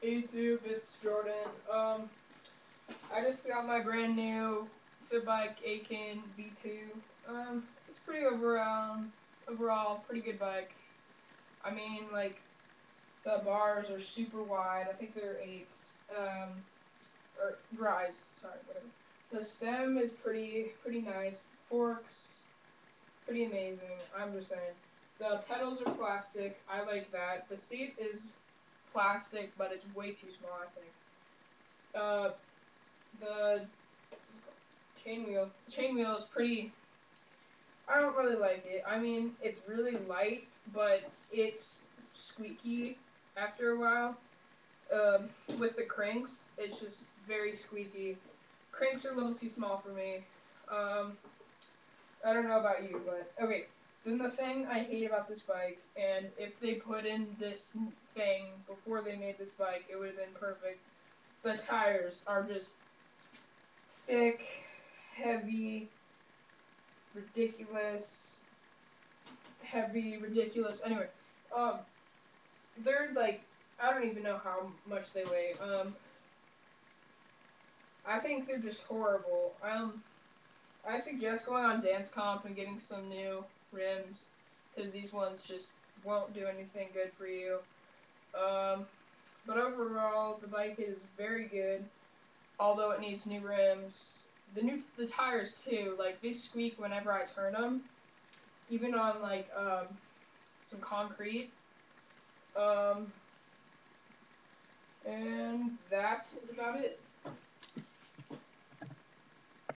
Hey YouTube, it's Jordan. I just got my brand new Fitbike Aitken V2. It's pretty overall pretty good bike. I mean, like the bars are super wide. I think they're eights. Or rise. Sorry, whatever. The stem is pretty nice. Forks, pretty amazing. I'm just saying. The pedals are plastic. I like that. The seat is plastic, but it's way too small. I think. The chain wheel is pretty. I don't really like it. I mean, it's really light, but it's squeaky after a while. With the cranks, it's just very squeaky. Cranks are a little too small for me. Um, I don't know about you, but okay. Then the thing I hate about this bike, and if they put in this thing before they made this bike, it would have been perfect. The tires are just thick, heavy, ridiculous, ridiculous. Anyway, um, they're like, I don't even know how much they weigh. I think they're just horrible. I suggest going on Dance Comp and getting some new rims because these ones just won't do anything good for you. Um, but overall, the bike is very good, although it needs new rims. The tires too, like they squeak whenever I turn them, even on like some concrete. Um, and that is about it.